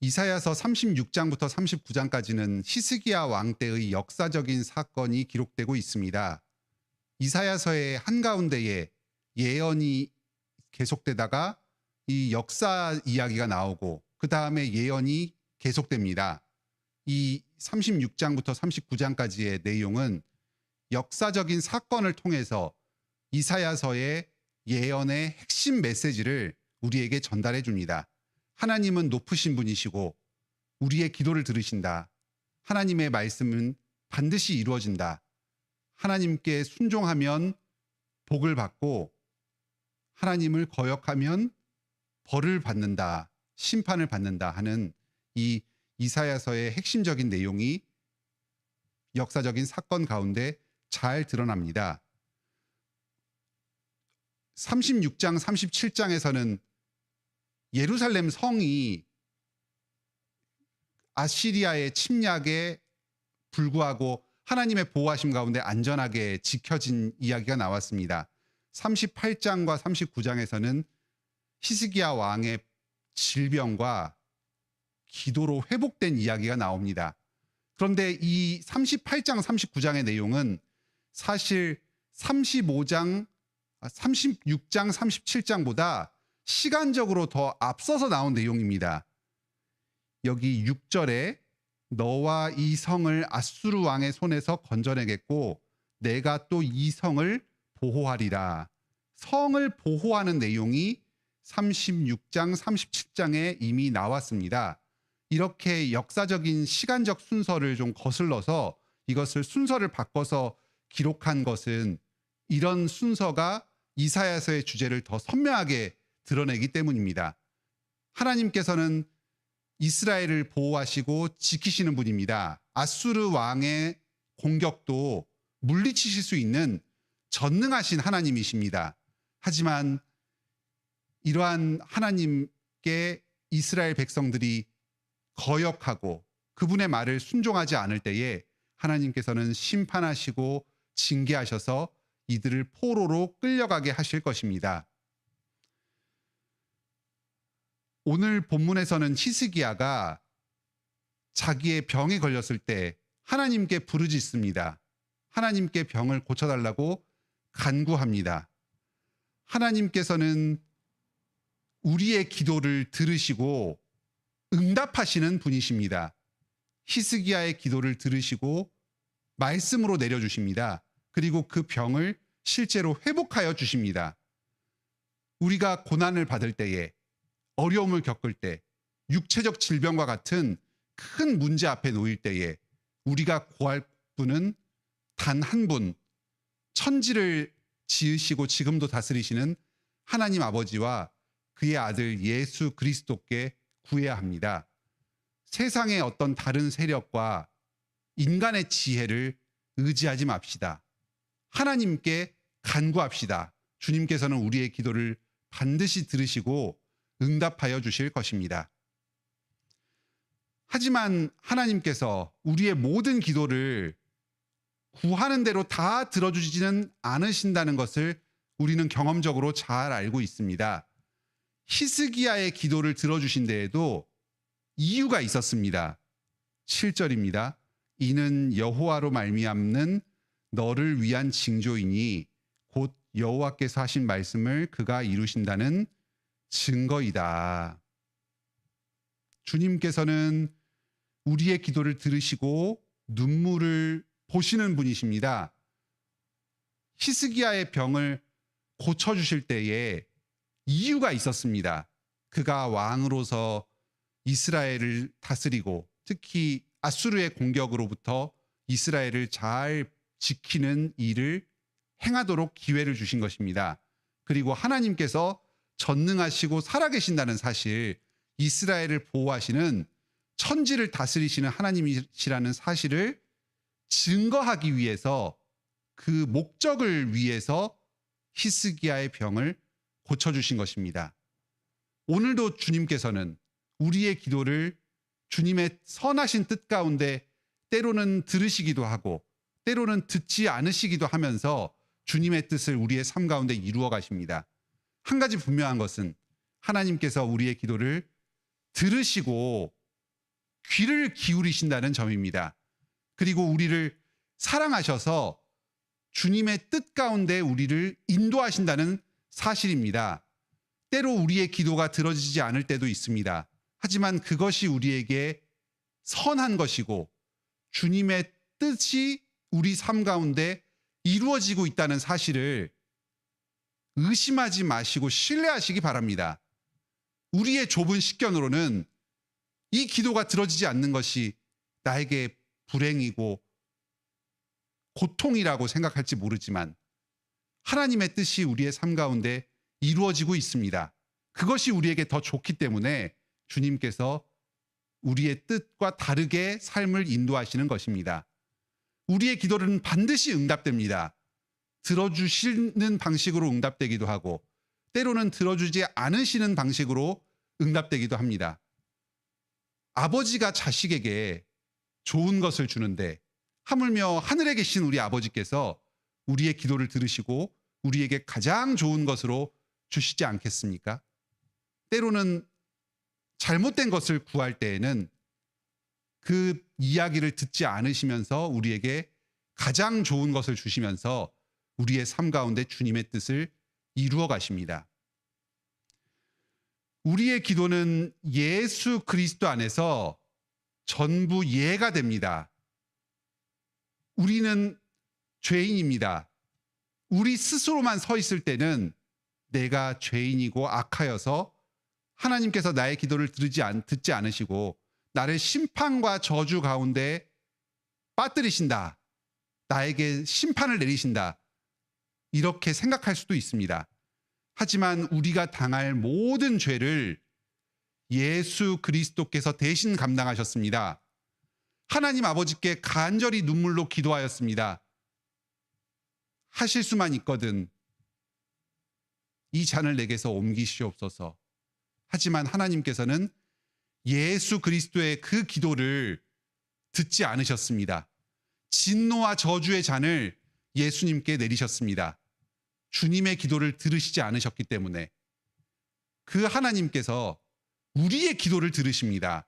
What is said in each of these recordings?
이사야서 36장부터 39장까지는 히스기야 왕 때의 역사적인 사건이 기록되고 있습니다. 이사야서의 한가운데에 예언이 계속되다가 이 역사 이야기가 나오고 그 다음에 예언이 계속됩니다. 이 36장부터 39장까지의 내용은 역사적인 사건을 통해서 이사야서의 예언의 핵심 메시지를 우리에게 전달해 줍니다. 하나님은 높으신 분이시고 우리의 기도를 들으신다. 하나님의 말씀은 반드시 이루어진다. 하나님께 순종하면 복을 받고 하나님을 거역하면 벌을 받는다. 심판을 받는다 하는 이 이사야서의 핵심적인 내용이 역사적인 사건 가운데 잘 드러납니다. 36장, 37장에서는 예루살렘 성이 아시리아의 침략에 불구하고 하나님의 보호하심 가운데 안전하게 지켜진 이야기가 나왔습니다. 38장과 39장에서는 히스기야 왕의 질병과 기도로 회복된 이야기가 나옵니다. 그런데 이 38장, 39장의 내용은 사실 36장, 37장보다 시간적으로 더 앞서서 나온 내용입니다. 여기 6절에 너와 이 성을 아수르 왕의 손에서 건져내겠고 내가 또 이 성을 보호하리라. 성을 보호하는 내용이 36장, 37장에 이미 나왔습니다. 이렇게 역사적인 시간적 순서를 좀 거슬러서 이것을 순서를 바꿔서 기록한 것은 이런 순서가 이사야서의 주제를 더 선명하게 드러내기 때문입니다. 하나님께서는 이스라엘을 보호하시고 지키시는 분입니다. 아수르 왕의 공격도 물리치실 수 있는 전능하신 하나님이십니다. 하지만 이러한 하나님께 이스라엘 백성들이 거역하고 그분의 말을 순종하지 않을 때에 하나님께서는 심판하시고 징계하셔서 이들을 포로로 끌려가게 하실 것입니다. 오늘 본문에서는 히스기야가 자기의 병에 걸렸을 때 하나님께 부르짖습니다. 하나님께 병을 고쳐달라고 간구합니다. 하나님께서는 우리의 기도를 들으시고 응답하시는 분이십니다. 히스기야의 기도를 들으시고 말씀으로 내려주십니다. 그리고 그 병을 실제로 회복하여 주십니다. 우리가 고난을 받을 때에 어려움을 겪을 때 육체적 질병과 같은 큰 문제 앞에 놓일 때에 우리가 구할 분은 단 한 분, 천지를 지으시고 지금도 다스리시는 하나님 아버지와 그의 아들 예수 그리스도께 구해야 합니다. 세상의 어떤 다른 세력과 인간의 지혜를 의지하지 맙시다. 하나님께 간구합시다. 주님께서는 우리의 기도를 반드시 들으시고 응답하여 주실 것입니다. 하지만 하나님께서 우리의 모든 기도를 구하는 대로 다 들어주지는 않으신다는 것을 우리는 경험적으로 잘 알고 있습니다. 히스기야의 기도를 들어주신 데에도 이유가 있었습니다. 7절입니다. 이는 여호와로 말미암는 너를 위한 징조이니 곧 여호와께서 하신 말씀을 그가 이루신다는 증거이다. 주님께서는 우리의 기도를 들으시고 눈물을 보시는 분이십니다. 히스기야의 병을 고쳐주실 때에 이유가 있었습니다. 그가 왕으로서 이스라엘을 다스리고 특히 아수르의 공격으로부터 이스라엘을 잘 지키는 일을 행하도록 기회를 주신 것입니다. 그리고 하나님께서 전능하시고 살아계신다는 사실, 이스라엘을 보호하시는 천지를 다스리시는 하나님이시라는 사실을 증거하기 위해서 그 목적을 위해서 히스기야의 병을 고쳐주신 것입니다. 오늘도 주님께서는 우리의 기도를 주님의 선하신 뜻 가운데 때로는 들으시기도 하고 때로는 듣지 않으시기도 하면서 주님의 뜻을 우리의 삶 가운데 이루어 가십니다. 한 가지 분명한 것은 하나님께서 우리의 기도를 들으시고 귀를 기울이신다는 점입니다. 그리고 우리를 사랑하셔서 주님의 뜻 가운데 우리를 인도하신다는 사실입니다. 때로 우리의 기도가 들어지지 않을 때도 있습니다. 하지만 그것이 우리에게 선한 것이고 주님의 뜻이 우리 삶 가운데 이루어지고 있다는 사실을 의심하지 마시고 신뢰하시기 바랍니다. 우리의 좁은 식견으로는 이 기도가 들어지지 않는 것이 나에게 불행이고 고통이라고 생각할지 모르지만 하나님의 뜻이 우리의 삶 가운데 이루어지고 있습니다. 그것이 우리에게 더 좋기 때문에 주님께서 우리의 뜻과 다르게 삶을 인도하시는 것입니다. 우리의 기도는 반드시 응답됩니다. 들어주시는 방식으로 응답되기도 하고 때로는 들어주지 않으시는 방식으로 응답되기도 합니다. 아버지가 자식에게 좋은 것을 주는데 하물며 하늘에 계신 우리 아버지께서 우리의 기도를 들으시고 우리에게 가장 좋은 것으로 주시지 않겠습니까? 때로는 잘못된 것을 구할 때에는 그 이야기를 듣지 않으시면서 우리에게 가장 좋은 것을 주시면서 우리의 삶 가운데 주님의 뜻을 이루어 가십니다. 우리의 기도는 예수 그리스도 안에서 전부 이해가 됩니다. 우리는 죄인입니다. 우리 스스로만 서 있을 때는 내가 죄인이고 악하여서 하나님께서 나의 기도를 듣지 않으시고 나를 심판과 저주 가운데 빠뜨리신다. 나에게 심판을 내리신다. 이렇게 생각할 수도 있습니다. 하지만 우리가 당할 모든 죄를 예수 그리스도께서 대신 감당하셨습니다. 하나님 아버지께 간절히 눈물로 기도하였습니다. 하실 수만 있거든 이 잔을 내게서 옮기시옵소서. 하지만 하나님께서는 예수 그리스도의 그 기도를 듣지 않으셨습니다. 진노와 저주의 잔을 예수님께 내리셨습니다. 주님의 기도를 들으시지 않으셨기 때문에 그 하나님께서 우리의 기도를 들으십니다.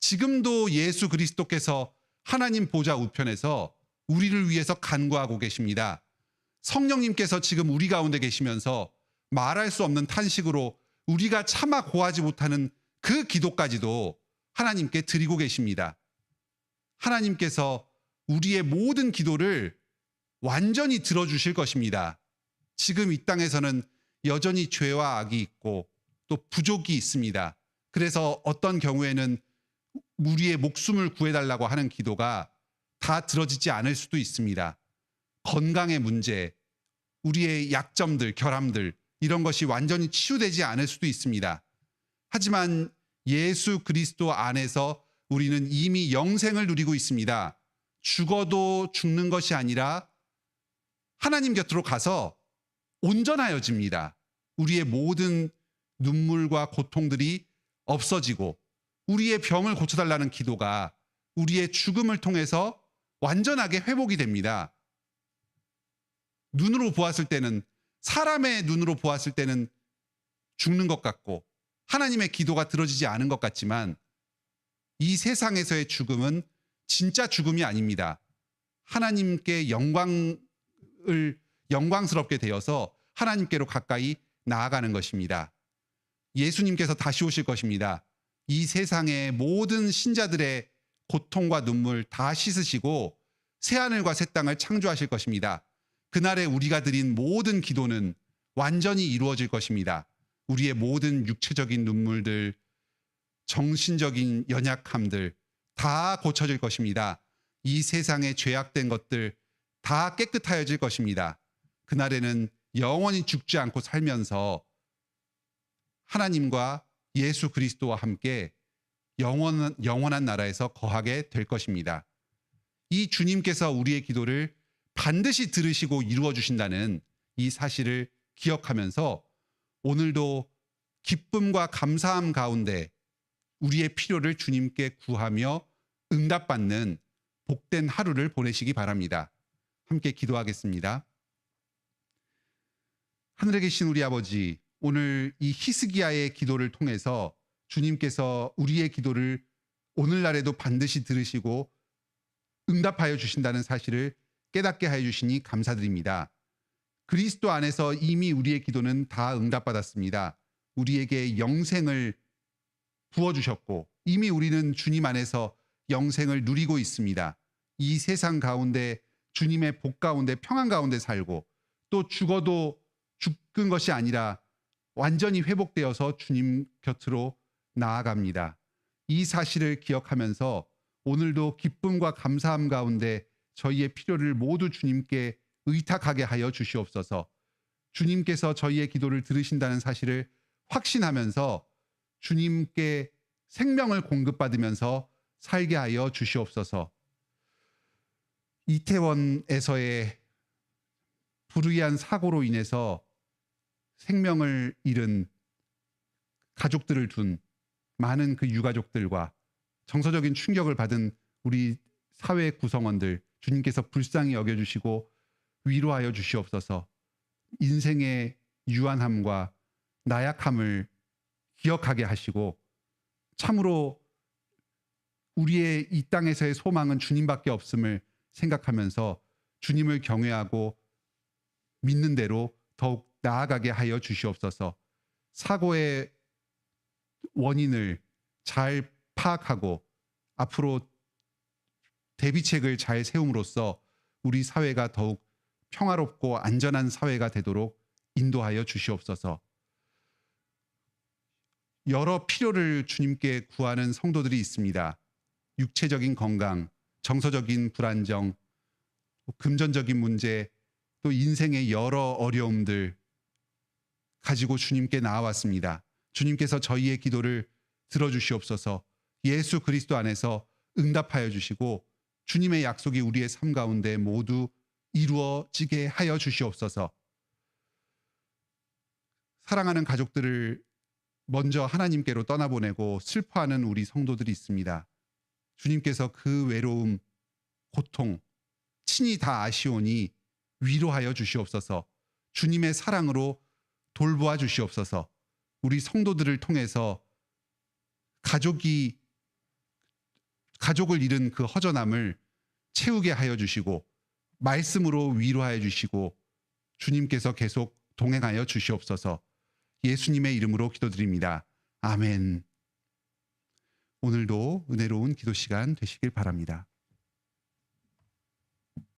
지금도 예수 그리스도께서 하나님 보좌 우편에서 우리를 위해서 간구하고 계십니다. 성령님께서 지금 우리 가운데 계시면서 말할 수 없는 탄식으로 우리가 차마 고하지 못하는 그 기도까지도 하나님께 드리고 계십니다. 하나님께서 우리의 모든 기도를 완전히 들어주실 것입니다. 지금 이 땅에서는 여전히 죄와 악이 있고 또 부족이 있습니다. 그래서 어떤 경우에는 우리의 목숨을 구해달라고 하는 기도가 다 들어지지 않을 수도 있습니다. 건강의 문제, 우리의 약점들, 결함들 이런 것이 완전히 치유되지 않을 수도 있습니다. 하지만 예수 그리스도 안에서 우리는 이미 영생을 누리고 있습니다. 죽어도 죽는 것이 아니라 하나님 곁으로 가서 온전하여집니다. 우리의 모든 눈물과 고통들이 없어지고 우리의 병을 고쳐달라는 기도가 우리의 죽음을 통해서 완전하게 회복이 됩니다. 눈으로 보았을 때는 사람의 눈으로 보았을 때는 죽는 것 같고 하나님의 기도가 들어지지 않은 것 같지만 이 세상에서의 죽음은 진짜 죽음이 아닙니다. 하나님께 영광스럽게 되어서 하나님께로 가까이 나아가는 것입니다. 예수님께서 다시 오실 것입니다. 이 세상의 모든 신자들의 고통과 눈물 다 씻으시고 새하늘과 새 땅을 창조하실 것입니다. 그날에 우리가 드린 모든 기도는 완전히 이루어질 것입니다. 우리의 모든 육체적인 눈물들, 정신적인 연약함들 다 고쳐질 것입니다. 이 세상에 죄악된 것들 다 깨끗하여질 것입니다. 그날에는 영원히 죽지 않고 살면서 하나님과 예수 그리스도와 함께 영원한 나라에서 거하게 될 것입니다. 이 주님께서 우리의 기도를 반드시 들으시고 이루어 주신다는 이 사실을 기억하면서 오늘도 기쁨과 감사함 가운데 우리의 필요를 주님께 구하며 응답받는 복된 하루를 보내시기 바랍니다. 함께 기도하겠습니다. 하늘에 계신 우리 아버지, 오늘 이 히스기야의 기도를 통해서 주님께서 우리의 기도를 오늘날에도 반드시 들으시고 응답하여 주신다는 사실을 깨닫게 하여 주시니 감사드립니다. 그리스도 안에서 이미 우리의 기도는 다 응답받았습니다. 우리에게 영생을 부어주셨고 이미 우리는 주님 안에서 영생을 누리고 있습니다. 이 세상 가운데 주님의 복 가운데 평안 가운데 살고 또 죽어도 죽은 것이 아니라 완전히 회복되어서 주님 곁으로 나아갑니다. 이 사실을 기억하면서 오늘도 기쁨과 감사함 가운데 저희의 필요를 모두 주님께 의탁하게 하여 주시옵소서. 주님께서 저희의 기도를 들으신다는 사실을 확신하면서 주님께 생명을 공급받으면서 살게 하여 주시옵소서. 이태원에서의 불의한 사고로 인해서 생명을 잃은 가족들을 둔 많은 그 유가족들과 정서적인 충격을 받은 우리 사회 구성원들 주님께서 불쌍히 여겨주시고 위로하여 주시옵소서. 인생의 유한함과 나약함을 기억하게 하시고 참으로 우리의 이 땅에서의 소망은 주님밖에 없음을 생각하면서 주님을 경외하고 믿는 대로 더욱 나아가게 하여 주시옵소서. 사고의 원인을 잘 파악하고 앞으로 대비책을 잘 세움으로써 우리 사회가 더욱 평화롭고 안전한 사회가 되도록 인도하여 주시옵소서. 여러 필요를 주님께 구하는 성도들이 있습니다. 육체적인 건강, 정서적인 불안정, 금전적인 문제, 또 인생의 여러 어려움들 가지고 주님께 나아왔습니다. 주님께서 저희의 기도를 들어주시옵소서. 예수 그리스도 안에서 응답하여 주시고 주님의 약속이 우리의 삶 가운데 모두 이루어지게 하여 주시옵소서. 사랑하는 가족들을 먼저 하나님께로 떠나보내고 슬퍼하는 우리 성도들이 있습니다. 주님께서 그 외로움, 고통, 친히 다 아시오니 위로하여 주시옵소서. 주님의 사랑으로 돌보아 주시옵소서. 우리 성도들을 통해서 가족을 잃은 그 허전함을 채우게 하여 주시고 말씀으로 위로하여 주시고 주님께서 계속 동행하여 주시옵소서. 예수님의 이름으로 기도드립니다. 아멘. 오늘도 은혜로운 기도 시간 되시길 바랍니다.